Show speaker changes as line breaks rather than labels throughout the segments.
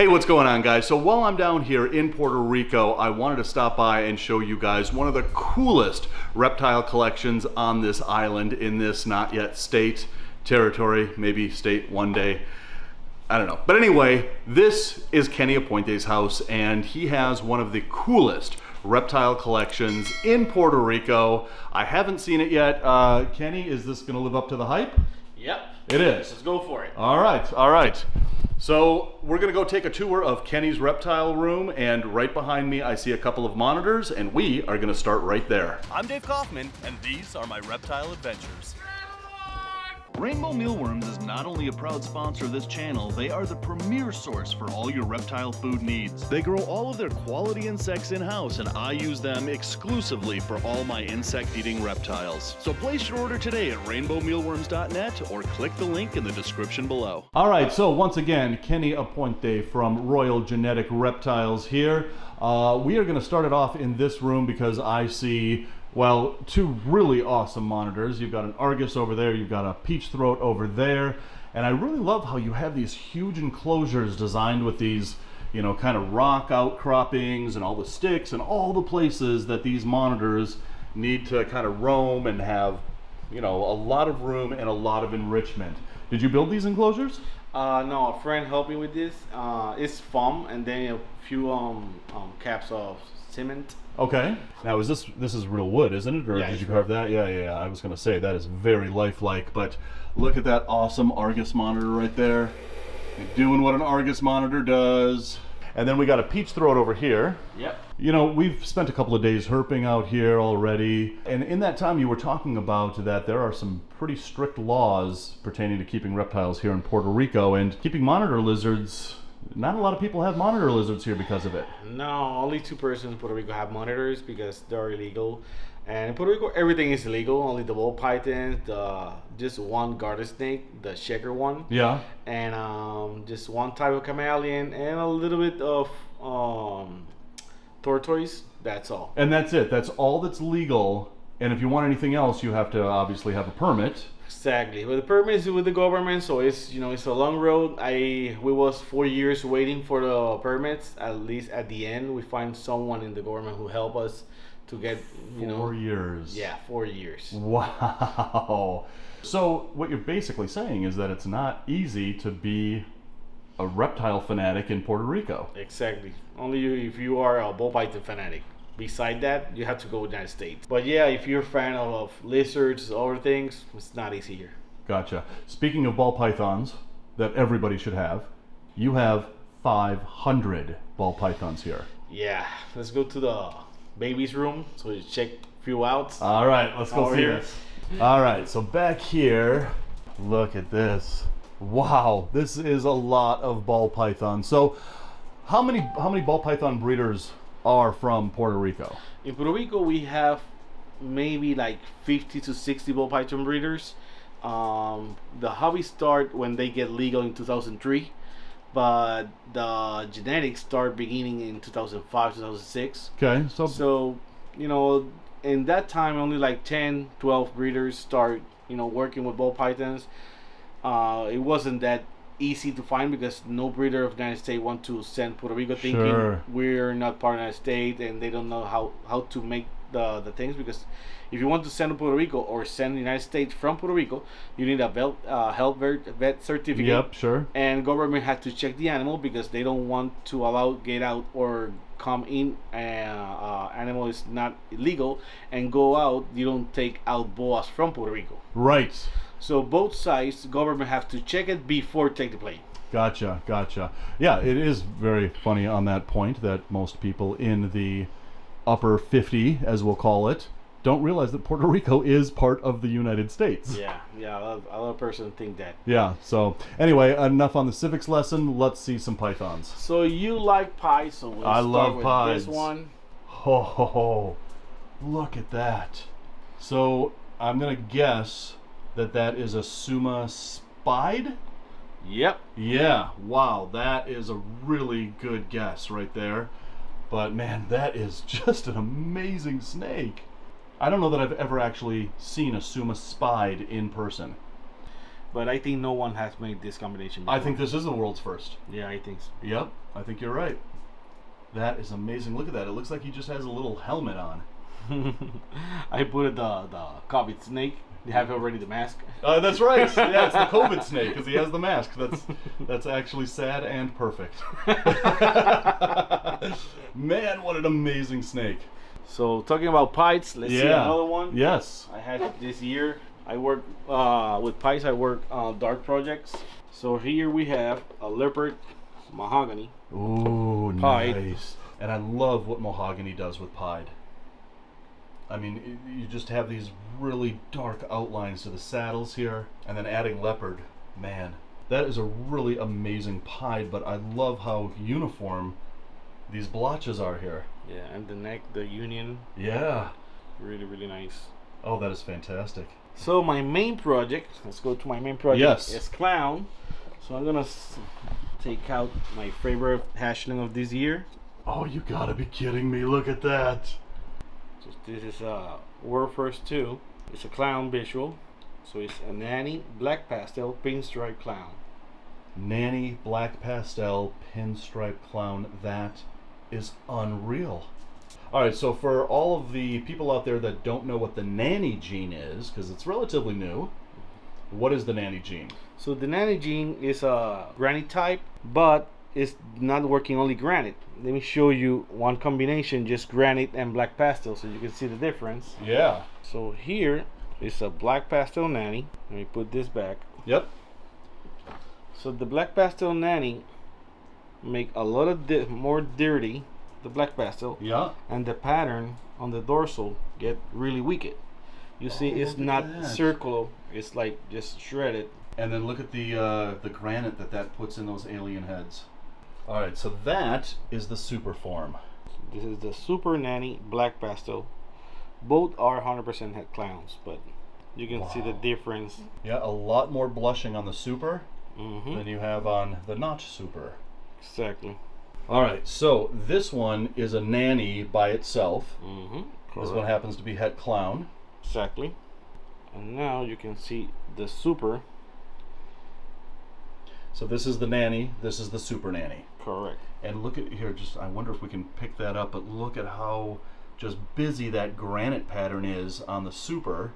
Hey, what's going on, guys? So while I'm down here in Puerto Rico, I wanted to stop by and show you guys one of the coolest reptile collections on this island in this not yet state, territory, maybe state one day. I don't know. But anyway, this is Kenny Aponte's house, and he has one of the coolest reptile collections in Puerto Rico. I haven't seen it yet. Kenny, is this going to live up to the hype?
Yep.
It is.
Let's go for it.
All right, all right. So we're gonna go take a tour of Kenny's reptile room, and right behind me I see a couple of monitors, and we are gonna start right there. I'm Dāv Kaufman, and these are my reptile adventures. Rainbow Mealworms is not only a proud sponsor of this channel, they are the premier source for all your reptile food needs. They grow all of their quality insects in-house, and I use them exclusively for all my insect-eating reptiles. So place your order today at rainbowmealworms.net or click the link in the description below. All right, so once again, Kenny Aponte from Royal Genetic Reptiles here. We are gonna start it off in this room because I see, well, two really awesome monitors. You've got an Argus over there, you've got a peach throat over there, and I really love how you have these huge enclosures designed with these, you know, kind of rock outcroppings and all the sticks and all the places that these monitors need to kind of roam and have, you know, a lot of room and a lot of enrichment. Did you build these enclosures?
No, a friend helped me with this. It's foam and then a few caps of cement.
Okay. Now, is this is real wood, isn't it? Or
Yeah,
did you carve that? Yeah. I was going to say that is very lifelike, but look at that awesome Argus monitor right there. Doing what an Argus monitor does. And then we got a peach throat over here.
Yep.
You know, we've spent a couple of days herping out here already, and in that time you were talking about that there are some pretty strict laws pertaining to keeping reptiles here in Puerto Rico, and keeping monitor lizards. Not a lot of people have monitor lizards here because of it.
No, only 2 persons in Puerto Rico have monitors because they're illegal. And in Puerto Rico, everything is illegal. Only the ball pythons, just one garter snake, the shaker one.
Yeah.
And just one type of chameleon and a little bit of tortoise. That's all.
And that's it. That's all that's legal. And if you want anything else, you have to obviously have a permit.
Exactly. But the permit is with the government, so it's, you know, it's a long road. We was 4 years waiting for the permits. At least at the end, we find someone in the government who helped us to get, you know.
4 years.
Yeah, 4 years.
Wow. So what you're basically saying is that it's not easy to be a reptile fanatic in Puerto Rico.
Exactly. Only if you are a ball python fanatic. Beside that, you have to go to the United States. But yeah, if you're a fan of lizards, other things, it's not easy here.
Gotcha. Speaking of ball pythons that everybody should have, you have 500 ball pythons here.
Yeah, let's go to the baby's room so you check a few out.
All right, let's go
Over
see
here.
this. All right, so back here, look at this. Wow, this is a lot of ball pythons. So how many ball python breeders are from Puerto Rico?
In Puerto Rico, we have maybe like 50 to 60 ball python breeders. The hobby start when they get legal in 2003, but the genetics start beginning in 2005, 2006.
Okay,
So, you know, in that time, only like 10, 12 breeders start, you know, working with ball pythons. It wasn't that easy to find because no breeder of the United States want to send Puerto Rico thinking we're not part of the United States, and they don't know how to make the things, because if you want to send to Puerto Rico or send the United States from Puerto Rico, you need a health vet certificate.
Yep, sure.
And government has to check the animal because they don't want to allow get out or come in. Animal is not illegal, and go out. You don't take out boas from Puerto Rico.
Right.
So both sides, government have to check it before take the plane.
Gotcha. Yeah, it is very funny on that point that most people in the upper 50, as we'll call it, don't realize that Puerto Rico is part of the United States.
Yeah, a lot of person think that.
Yeah, so anyway, enough on the civics lesson. Let's see some pythons.
So you like pies, so we'll
I
start
love
with
pies.
this one.
Oh, look at that. So I'm going to guess that is a Summa Spide?
Yep.
Yeah, wow, that is a really good guess right there. But man, that is just an amazing snake. I don't know that I've ever actually seen a Summa Spide in person.
But I think no one has made this combination before.
I think this is the world's first.
Yeah, I think so.
Yep. I think you're right. That is amazing. Look at that. It looks like he just has a little helmet on.
I put the COVID snake. They have already the mask.
That's right. Yeah, it's the COVID snake because he has the mask. That's actually sad and perfect. Man, what an amazing snake.
So talking about pites, let's see another one.
Yes.
I had this year. I work with pites. I work on dark projects. So here we have a leopard mahogany.
Ooh,
pied.
Nice. And I love what mahogany does with pied. I mean, you just have these really dark outlines to the saddles here, and then adding leopard. Man, that is a really amazing pied, but I love how uniform these blotches are here.
Yeah, and the neck, the union.
Yeah.
Really, really nice.
Oh, that is fantastic.
So my main project, let's go to my main project,
Yes.
is clown. So I'm gonna take out my favorite hatchling of this year.
Oh, you gotta be kidding me. Look at that.
So this is World First 2. It's a clown visual. So it's a nanny black pastel pinstripe clown.
Nanny black pastel pinstripe clown. That is unreal. All right, so for all of the people out there that don't know what the nanny gene is, because it's relatively new, what is the nanny gene?
So the nanny gene is a granite type, but it's not working only granite. Let me show you one combination, just granite and black pastel, so you can see the difference.
Yeah.
So here is a black pastel nanny. Let me put this back.
Yep.
So the black pastel nanny make a lot of more dirty, the black pastel.
Yeah.
And the pattern on the dorsal get really wicked. You see, it's not circular. It's like just shredded.
And then look at the granite that puts in those alien heads. All right, so that is the super form.
This is the super nanny black pastel. Both are 100% head clowns, but you can see the difference.
Yeah, a lot more blushing on the super than you have on the not super.
Exactly.
All right, so this one is a nanny by itself. This one happens to be het clown.
Exactly. And now you can see the super.
So this is the nanny, this is the super nanny.
Correct.
And look at here, just I wonder if we can pick that up, but look at how just busy that granite pattern is on the super.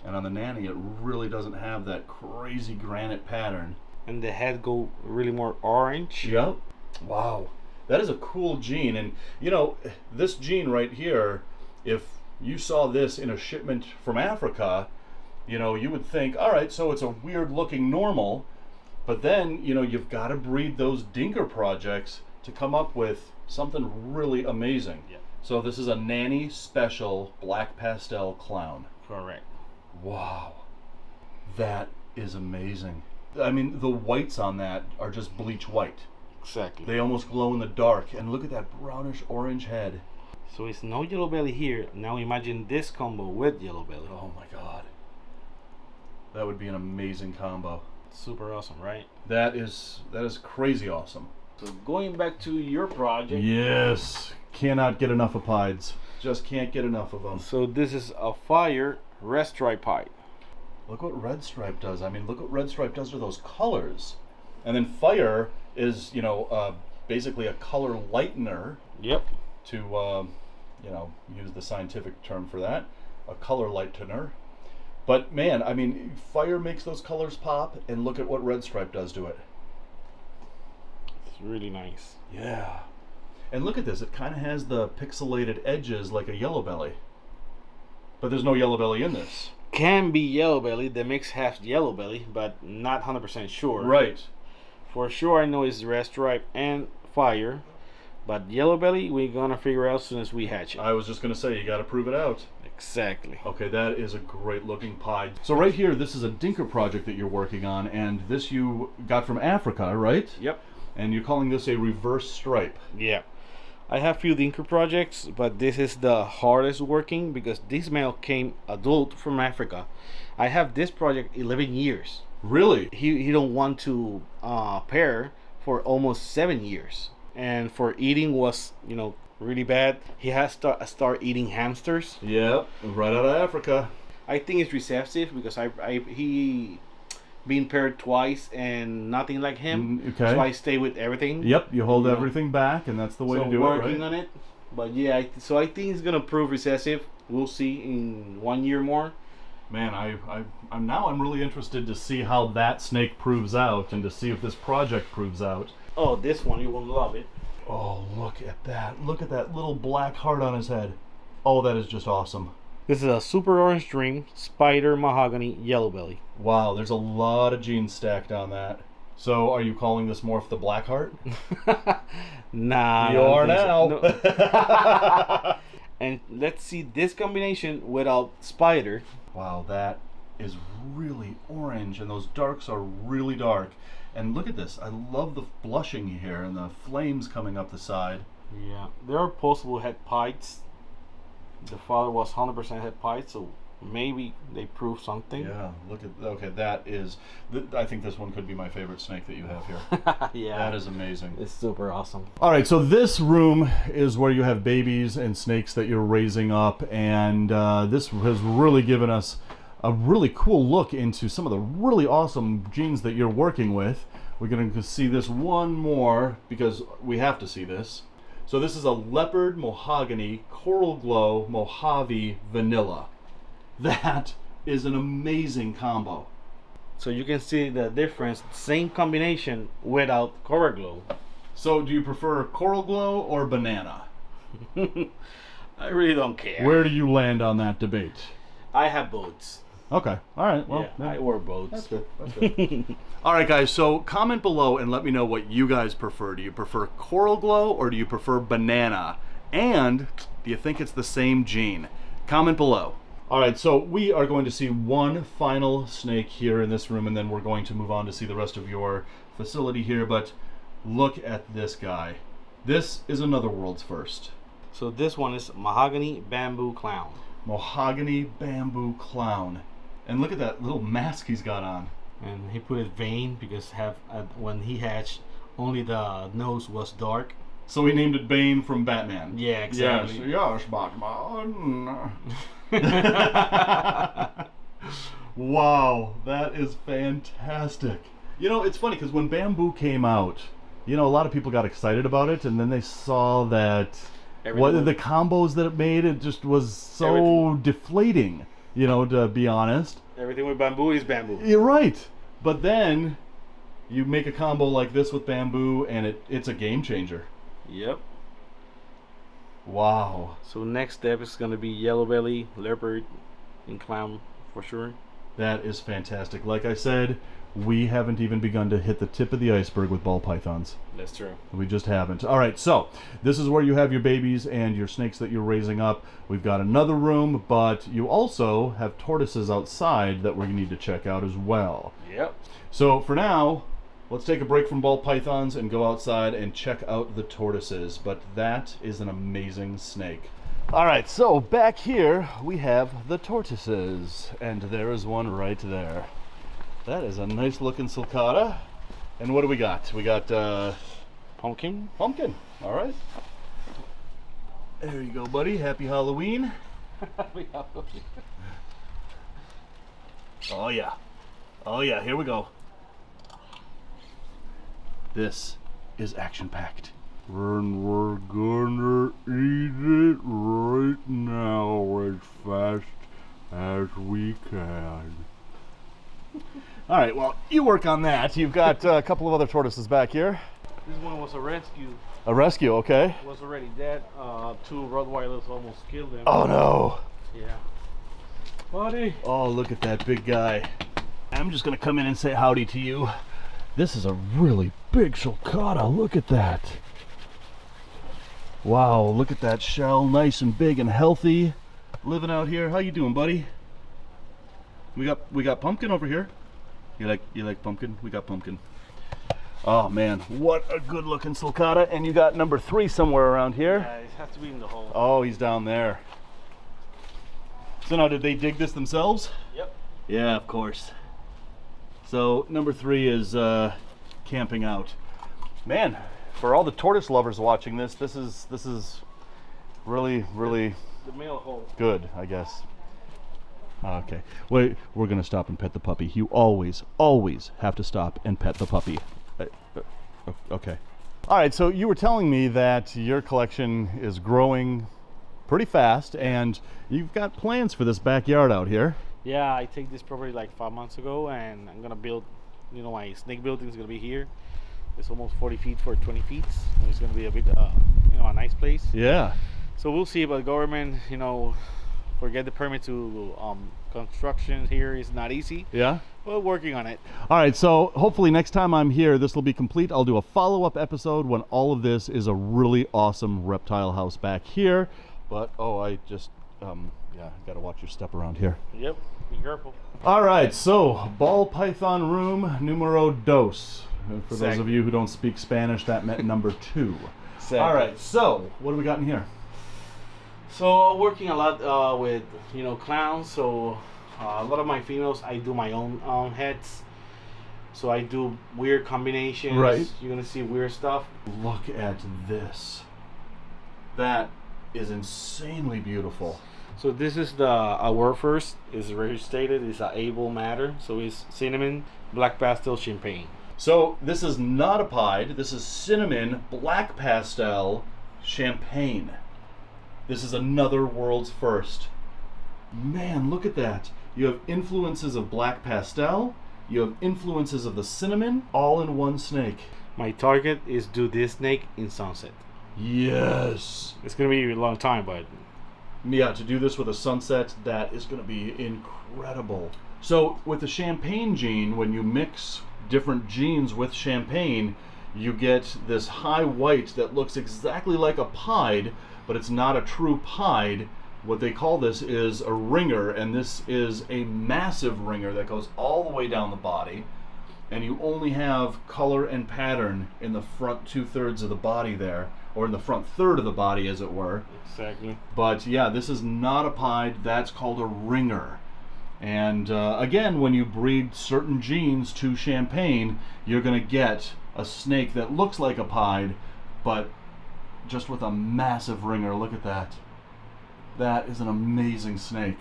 And on the nanny, it really doesn't have that crazy granite pattern.
And the head go really more orange.
Yep. Wow. That is a cool gene. And you know, this gene right here, if you saw this in a shipment from Africa, you know, you would think, all right, so it's a weird looking normal, but then, you know, you've got to breed those dinker projects to come up with something really amazing.
Yeah.
So this is a nanny special black pastel clown.
Correct.
Wow. That is amazing. I mean, the whites on that are just bleach white.
Exactly.
They almost glow in the dark. And look at that brownish orange head.
So it's no yellow belly here. Now imagine this combo with yellow belly.
Oh my god. That would be an amazing combo.
Super awesome, right?
That is crazy awesome.
So going back to your project.
Yes. Cannot get enough of pieds. Just can't get enough of them.
So this is a fire red stripe pied.
Look what Red Stripe does. I mean, look what Red Stripe does to those colors. And then fire is, you know, basically a color lightener.
Yep.
To, you know, use the scientific term for that. A color lightener. But man, I mean, fire makes those colors pop, and look at what Red Stripe does to it.
It's really nice.
Yeah. And look at this. It kind of has the pixelated edges like a yellow belly. But there's no yellow belly in this.
Can be yellow belly. The mix has yellow belly, but not 100% sure.
Right.
For sure, I know it's red stripe and fire, but yellow belly we're gonna figure out as soon as we hatch it.
I was just gonna say, you gotta prove it out.
Exactly.
Okay, that is a great looking pied. So right here, this is a dinker project that you're working on, and this you got from Africa, right?
Yep.
And you're calling this a reverse stripe.
Yeah. I have few dinker projects, but this is the hardest working because this male came adult from Africa. I have this project 11 years.
Really?
He don't want to pair for almost 7 years, and for eating was, you know, really bad. He has to start eating hamsters.
Yeah, right out of Africa.
I think it's receptive because he being paired twice and nothing like him.
Okay.
So I stay with everything.
Yep, you hold everything back, and that's the way to do it, right?
Working on it. But yeah, so I think it's gonna prove recessive. We'll see in 1 year more.
Man, I'm really interested to see how that snake proves out, and to see if this project proves out.
Oh, this one, you will love it.
Oh, look at that! Look at that little black heart on his head. Oh, that is just awesome.
This is a super orange dream, spider mahogany yellow belly.
Wow, there's a lot of genes stacked on that. So, are you calling this morph the black heart?
Nah.
You are now.
So. No. And let's see this combination without spider.
Wow, that is really orange, and those darks are really dark. And look at this. I love the blushing here and the flames coming up the side.
Yeah, there are possible head pites. The father was 100% head pite, so maybe they prove something.
Yeah, look at, okay, that is, I think this one could be my favorite snake that you have here.
Yeah.
That is amazing.
It's super awesome.
All right, so this room is where you have babies and snakes that you're raising up, and this has really given us a really cool look into some of the really awesome genes that you're working with. We're going to see this one more because we have to see this. So this is a leopard mahogany coral glow Mojave vanilla. That is an amazing combo.
So you can see the difference, same combination without coral glow.
So do you prefer coral glow or banana?
I really don't care.
Where do you land on that debate?
I have boats.
Okay, all right, well,
yeah, I wear boats.
That's good. That's good. All right, guys, so comment below and let me know what you guys prefer. Do you prefer coral glow or do you prefer banana? And do you think it's the same gene? Comment below. All right, so we are going to see one final snake here in this room, and then we're going to move on to see the rest of your facility here. But look at this guy. This is another world's first.
So this one is mahogany bamboo clown.
Mahogany bamboo clown. And look at that little mask he's got on.
And he put it vein because when he hatched, only the nose was dark.
So he named it Bane from Batman.
Yeah, exactly.
Yes, Batman. Wow, that is fantastic. You know, it's funny because when Bamboo came out, you know, a lot of people got excited about it, and then they saw that the combos that it made, it just was so deflating, you know, to be honest.
Everything with bamboo is bamboo.
You're right. But then you make a combo like this with bamboo, and it's a game changer.
Yep.
Wow.
So next step is going to be yellow belly, leopard, and clown for sure.
That is fantastic. Like I said, we haven't even begun to hit the tip of the iceberg with ball pythons.
That's true.
We just haven't. All right, so this is where you have your babies and your snakes that you're raising up. We've got another room, but you also have tortoises outside that we need to check out as well.
Yep.
So for now, let's take a break from ball pythons and go outside and check out the tortoises. But that is an amazing snake. All right, so back here we have the tortoises, and there is one right there. That is a nice looking sulcata. And what do we got? We got
pumpkin.
Pumpkin. All right. There you go, buddy. Happy Halloween. Oh yeah. Oh yeah, here we go. This is action-packed. And we're gonna eat it right now as fast as we can. All right, well, you work on that. You've got a couple of other tortoises back here.
This one was a rescue.
A rescue, okay.
Was already dead. 2 Rottweilers almost killed him.
Oh no.
Yeah. Buddy.
Oh, look at that big guy. I'm just gonna come in and say howdy to you. This is a really big sulcata. Look at that. Wow, look at that shell, nice and big and healthy. Living out here. How you doing, buddy? We got pumpkin over here. You like pumpkin? We got pumpkin. Oh man, what a good looking sulcata. And you got number 3 somewhere around here.
Yeah, it has to be in the hole.
Oh, he's down there. So now, did they dig this themselves?
Yep.
Yeah, of course. So number 3 is camping out. Man, for all the tortoise lovers watching this, this is really
the male hole.
good, I guess. Okay. Wait, we're going to stop and pet the puppy. You always, always have to stop and pet the puppy. Okay. All right, so you were telling me that your collection is growing pretty fast, and you've got plans for this backyard out here.
Yeah, I take this property like 5 months ago, and I'm gonna build, my snake building is gonna be here. It's almost 40 feet for 20 feet. So it's gonna be a big, a nice place.
Yeah.
So we'll see, but government, get the permit to construction here is not easy.
Yeah.
We're working on it.
All right, so hopefully next time I'm here, this will be complete. I'll do a follow-up episode when all of this is a really awesome reptile house back here. But, I just, got to watch your step around here.
Yep, be careful.
All right, so ball python room numero dos. And for those of you who don't speak Spanish, that meant number 2.
Exactly.
All right, so what do we got in here?
So working a lot with clowns. So a lot of my females, I do my own heads. So I do weird combinations.
Right.
You're gonna see weird stuff.
Look at this. That is insanely beautiful.
So this is the word first. Is registered. It's a able matter. So it's cinnamon, black pastel, champagne.
So this is not a pied. This is cinnamon, black pastel, champagne. This is another world's first. Man, look at that. You have influences of black pastel, you have influences of the cinnamon, all in one snake.
My target is do this snake in sunset.
Yes.
It's gonna be a long time, but
yeah, to do this with a sunset, that is gonna be incredible. So with the champagne gene, when you mix different genes with champagne, you get this high white that looks exactly like a pied, but it's not a true pied. What they call this is a ringer, and this is a massive ringer that goes all the way down the body, and you only have color and pattern in the front 2/3 of the body there, or in the front third of the body, as it were.
Exactly.
But yeah, this is not a pied, that's called a ringer. And again, when you breed certain genes to champagne, you're gonna get a snake that looks like a pied, but just with a massive ringer. Look at that. That is an amazing snake.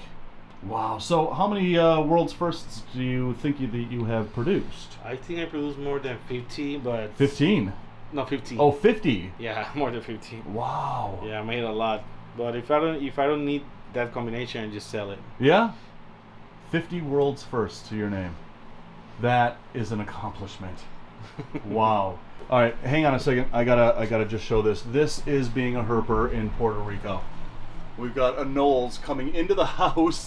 Wow. So how many world's firsts do you think that you have produced?
I think I produced more than 50, but
15.
No, 50.
Oh, 50.
Yeah, more than 50.
Wow.
Yeah, I made a lot. But if I don't need that combination, I just sell it.
Yeah. 50 world's firsts to your name. That is an accomplishment. Wow. All right, hang on a second. I gotta just show this. This is being a herper in Puerto Rico. We've got anoles coming into the house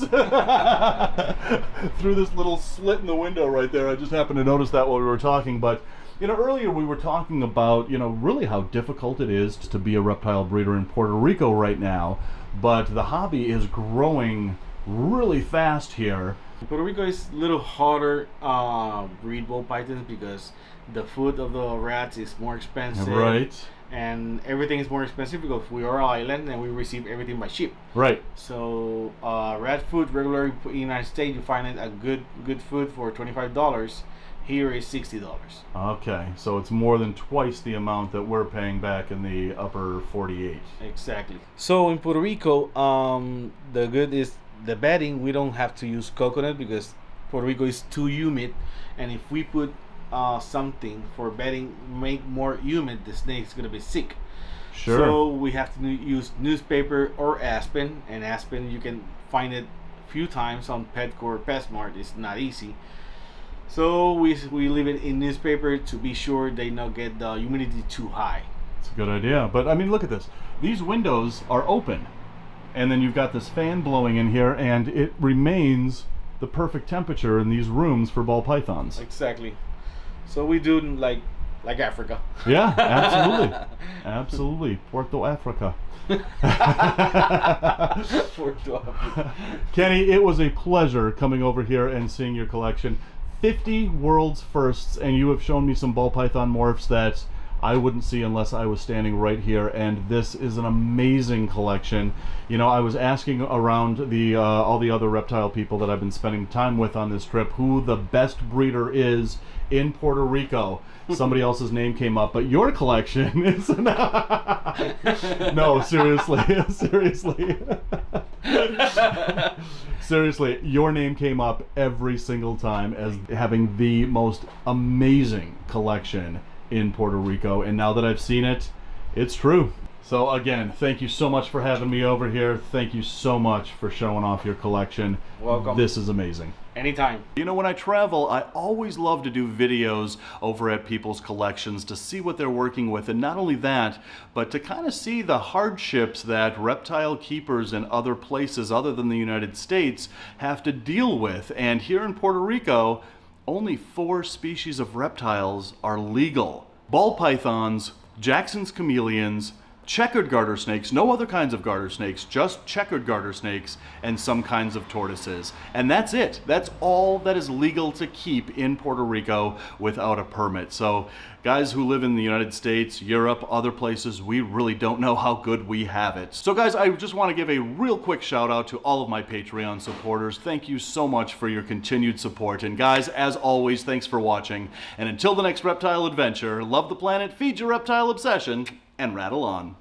through this little slit in the window right there. I just happened to notice that while we were talking. But earlier we were talking about really how difficult it is to be a reptile breeder in Puerto Rico right now. But the hobby is growing really fast here.
Puerto Rico is a little harder breed ball pythons because the food of the rats is more expensive.
Right.
And everything is more expensive because we are an island and we receive everything by ship.
Right.
So rat food regularly in the United States, you find it a good food for $25. Here is $60.
Okay, so it's more than twice the amount that we're paying back in the upper 48.
Exactly. So in Puerto Rico, the good is the bedding. We don't have to use coconut because Puerto Rico is too humid, and if we put something for bedding make more humid, the snake is gonna be sick.
Sure.
So we have to use newspaper or aspen, and aspen you can find it a few times on Petco or PetSmart. It's not easy. So we leave it in newspaper to be sure they not get the humidity too high.
It's a good idea. But I mean, look at this. These windows are open, and then you've got this fan blowing in here, and it remains the perfect temperature in these rooms for ball pythons.
Exactly. So we do like Africa.
Yeah, absolutely. Absolutely. Puerto Africa. Kenny, it was a pleasure coming over here and seeing your collection. 50 world's firsts, and you have shown me some ball python morphs that I wouldn't see unless I was standing right here, and this is an amazing collection. I was asking around the all the other reptile people that I've been spending time with on this trip who the best breeder is in Puerto Rico. Somebody else's name came up, but your collection is no, seriously. Seriously. Seriously, your name came up every single time as having the most amazing collection in Puerto Rico, and now that I've seen it, it's true. So again, thank you so much for having me over here. Thank you so much for showing off your collection.
Welcome.
This is amazing.
Anytime.
You know, when I travel, I always love to do videos over at people's collections to see what they're working with, and not only that, but to kind of see the hardships that reptile keepers in other places other than the United States have to deal with. And here in Puerto Rico, only 4 species of reptiles are legal. Ball pythons, Jackson's chameleons, checkered garter snakes, no other kinds of garter snakes, just checkered garter snakes, and some kinds of tortoises. And that's it. That's all that is legal to keep in Puerto Rico without a permit. So guys who live in the United States, Europe, other places, we really don't know how good we have it. So guys, I just want to give a real quick shout out to all of my Patreon supporters. Thank you so much for your continued support. And guys, as always, thanks for watching. And until the next reptile adventure, love the planet, feed your reptile obsession, and rattle on.